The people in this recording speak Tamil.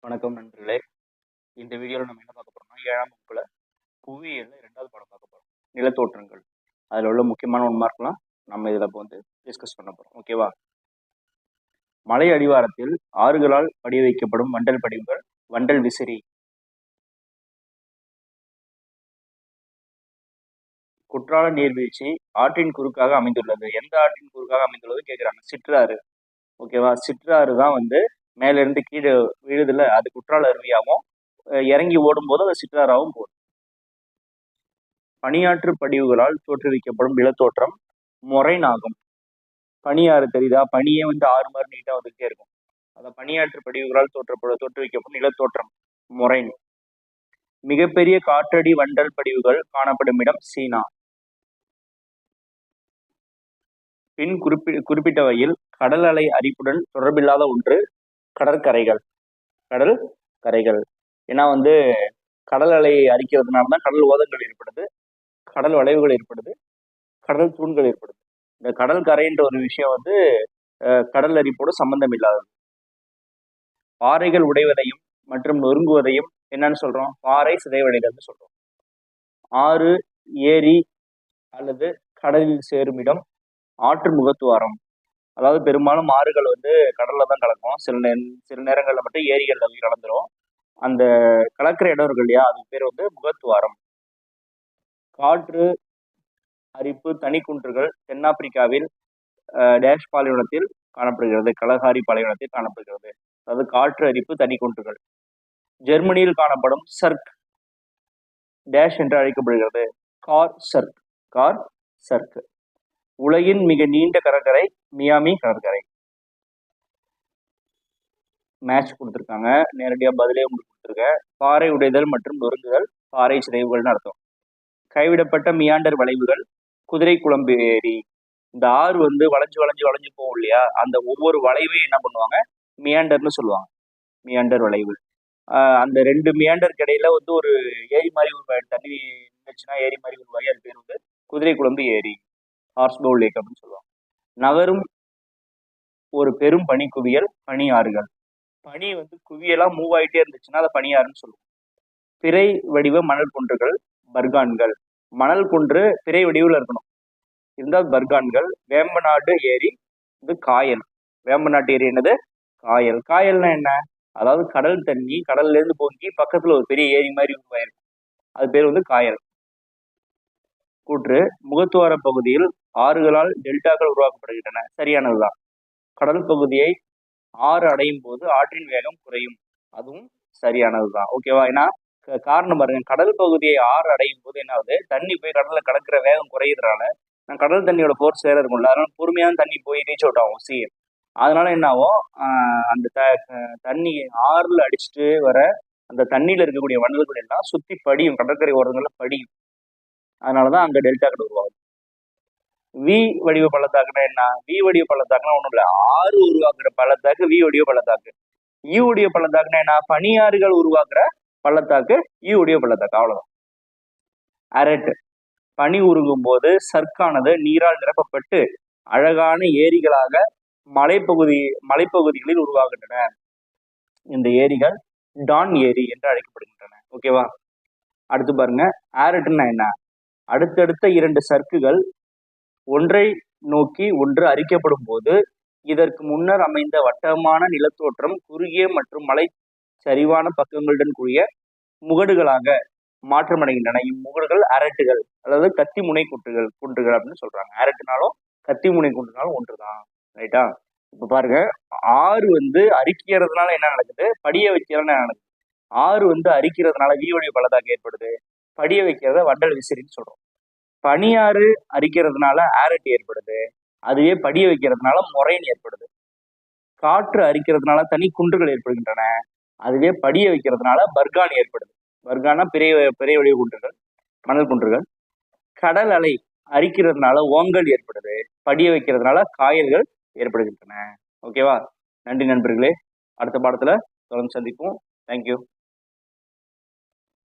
வணக்கம் நண்பர்களே. இந்த வீடியோவில் நம்ம என்ன பார்க்க போறோம்னா 7ஆம் வகுப்புல புவியியல்ல 2வது பாடம் பார்க்க போறோம். நிலத்தோற்றங்கள். அதில் உள்ள முக்கியமான 1 மார்க்லாம் நம்ம இதில் இப்போ டிஸ்கஸ் பண்ண போறோம். ஓகேவா? மலை அடிவாரத்தில் ஆறுகளால் படிய வைக்கப்படும் வண்டல் படிவுகள் வண்டல் விசிறி. குற்றால நீர்வீழ்ச்சி ஆற்றின் குறுக்காக அமைந்துள்ளது. எந்த ஆற்றின் குறுக்காக அமைந்துள்ளது கேட்குறாங்க. சிற்றாறு. ஓகேவா? சிற்றாறு தான் மேல இருந்து கீழே விழுதுல, அது குற்றால அருவியாகவும் இறங்கி ஓடும்போது அது சிற்றாறாவும் போடும். பனியாற்று படிவுகளால் தோற்றுவிக்கப்படும் நிலத்தோற்றம் மொரைன் ஆகும். பனியாறு தெரியுதா? பனியே ஆறு மாதிரி நீட்டா வந்துகிட்டே இருக்கும். அந்த பனியாற்று படிவுகளால் தோற்றுவிக்கப்படும் நிலத்தோற்றம் மொரைன். மிகப்பெரிய காற்றடி வண்டல் படிவுகள் காணப்படும் இடம் சீனா. பின் குறிப்பிட்டவையில் கடல் அலை அரிப்புடன் தொடர்பில்லாத ஒன்று கடற்கரைகள். கடல் கரைகள். ஏன்னா கடல் அலை அரிக்கிறதுனால தான் கடல் ஓதங்கள் ஏற்படுது, கடல் வளைவுகள் ஏற்படுது, கடல் தூண்கள் ஏற்படுது. இந்த கடல் கரைன்ற ஒரு விஷயம் கடல் அரிப்போடு சம்பந்தம் இல்லாதது. பாறைகள் உடைவதையும் மற்றும் நொறுங்குவதையும் என்னன்னு சொல்றோம்? பாறை சிதைவடைதல்னு சொல்றோம். ஆறு, ஏரி அல்லது கடலில் சேரும் இடம் ஆற்று முகத்துவாரம். அதாவது பெரும்பாலும் ஆறுகள் கடல்ல தான் கலக்கும். சில நேரங்கள்ல மட்டும் ஏரிகள்ல கலந்துரும். அந்த கலக்கிற இடம் இருக்கு இல்லையா, அதுக்கு பேர் முகத்துவாரம். காற்று அரிப்பு தனிக்குன்றுகள் தென்னாப்பிரிக்காவில் டேஷ் பாலைவனத்தில் காணப்படுகிறது. கலகாரி பாலைவனத்தில் காணப்படுகிறது. அதாவது காற்று அரிப்பு தனிக்குன்றுகள். ஜெர்மனியில் காணப்படும் சர்க் டேஷ் என்று அழைக்கப்படுகிறது. கார் சர்க். உலகின் மிக நீண்ட கடற்கரை மியாமி கடற்கரை. மேட்ச் கொடுத்துருக்காங்க, நேரடியா பதிலே உங்களுக்கு கொடுத்துருக்கேன். பாறை உடைதல் மற்றும் நொறுங்குதல் பாறை சிதைவுகள்னு அர்த்தம். கைவிடப்பட்ட மியாண்டர் வளைவுகள் குதிரை குழம்பு ஏரி. இந்த ஆறு வளைஞ்சு போகும் இல்லையா, அந்த ஒவ்வொரு வளைவையும் என்ன பண்ணுவாங்க? மியாண்டர்னு சொல்லுவாங்க. மியாண்டர் வளைவு. அந்த 2 மியாண்டருக்கு இடையில ஒரு ஏரி மாதிரி தண்ணி இருந்துச்சுன்னா ஏரி மாதிரி உருவாகி அது பேர் குதிரை குழம்பு ஏரி, ஹார்ஸ்பவுல் லேக் அப்படின்னு சொல்லுவாங்க. நகரும் ஒரு பெரும் பனி குவியல் பனி ஆறுகள். பனி குவியலா மூவ் ஆகிட்டே இருந்துச்சுன்னா அதை பனியாறுன்னு சொல்லுவோம். பிறை வடிவ மணல் குன்றுகள் பர்கான்கள். மணல் குன்று பிறை வடிவில் இருக்கணும், இருந்தால் பர்கான்கள். வேம்பநாடு ஏரி காயல். வேம்பநாட்டு ஏரி என்னது? காயல். காயல்னா என்ன? அதாவது கடல் தண்ணி கடல்ல இருந்து பொங்கி பக்கத்துல ஒரு பெரிய ஏரி மாதிரி உருவாயிருக்கும், அது பேர் காயல். கூற்று முகத்துவார பகுதியில் ஆறுகளால் டெல்டாக்கள் உருவாக்கப்படுகின்றன. சரியானதுதான். கடல் பகுதியை ஆறு அடையும் போது ஆற்றின் வேகம் குறையும். அதுவும் சரியானதுதான். ஓகேவா? ஏன்னா காரணம் பாருங்க, கடல் பகுதியை ஆறு அடையும் போது என்ன ஆகுது? தண்ணி போய் கடல்ல கலக்கிற வேகம் குறையிறதுனால கடல் தண்ணியோட ஃபோர்ஸ் வேற இருக்கும்ல, அதனால பொறுமையான தண்ணி போய் ரீச் அவுட் ஆகும் சி. அதனால என்ன ஆகும்? அந்த தண்ணி ஆறுல அடிச்சுட்டு வர அந்த தண்ணியில இருக்கக்கூடிய வண்டல்கள் எல்லாம் சுத்தி படியும், கடற்கரை ஓரங்கள்ல படியும். அதனாலதான் அங்க டெல்டாக்கள் உருவாகும். வி வடிவ பள்ளத்தாக்குனா என்ன? வி வடிவ பள்ளத்தாக்குனா ஒண்ணும் இல்லை, ஆறு உருவாக்குற பள்ளத்தாக்கு வி வடிவ பள்ளத்தாக்கு. ஈ வடிவ பள்ளத்தாக்குனா என்ன? பனியாறுகள் உருவாக்குற பள்ளத்தாக்கு ஈ வடிவ பள்ளத்தாக்கு. அவ்வளவுதான். அரேட். பனி உருகும் போது சர்க்கானது நீரால் நிரப்பப்பட்டு அழகான ஏரிகளாக மலைப்பகுதிகளில் உருவாகின்றன. இந்த ஏரிகள் டான் ஏரி என்று அழைக்கப்படுகின்றன. ஓகேவா? அடுத்து பாருங்க, ஆரட்னா என்ன? அடுத்தடுத்த 2 சர்க்குகள் ஒன்றை நோக்கி ஒன்று அரிக்கப்படும் போது இதற்கு முன்னர் அமைந்த வட்டமான நிலத்தோற்றம் குறுகிய மற்றும் மலை சரிவான பக்கங்களுடன் கூடிய முகடுகளாக மாற்றமடைகின்றன. இம்முகடுகள் அரட்டுகள், அதாவது கத்தி முனை குன்றுகள் அப்படின்னு சொல்றாங்க. அரட்டுனாலும் கத்தி முனை குன்றுனாலும் ஒன்றுதான். ரைட்டா? இப்ப பாருங்க, ஆறு அரிக்கிறதுனால என்ன நடக்குது? படிய வைக்கிறதுனால என்ன நடக்குது? ஆறு அரிக்கிறதுனால வீவடிய பள்ளத்தாக்கு ஏற்படுது, படிய வைக்கிறத வண்டல் விசிறின்னு சொல்றோம். பனியாறு அரிக்கிறதுனால ஆரட் ஏற்படுது, அதுவே படிய வைக்கிறதுனால மொரைன் ஏற்படுது. காற்று அரிக்கிறதுனால தனி குன்றுகள் ஏற்படுகின்றன, அதுவே படிய வைக்கிறதுனால பர்கான் ஏற்படுது. பர்கானா பெரிய வடிவ குன்றுகள், மணல் குன்றுகள். கடல் அலை அரிக்கிறதுனால ஓங்கல் ஏற்படுது, படிய வைக்கிறதுனால காயல்கள் ஏற்படுகின்றன. ஓகேவா? நன்றி நண்பர்களே. அடுத்த பாடத்துல தொடர்ந்து சந்திப்போம். தேங்க்யூ.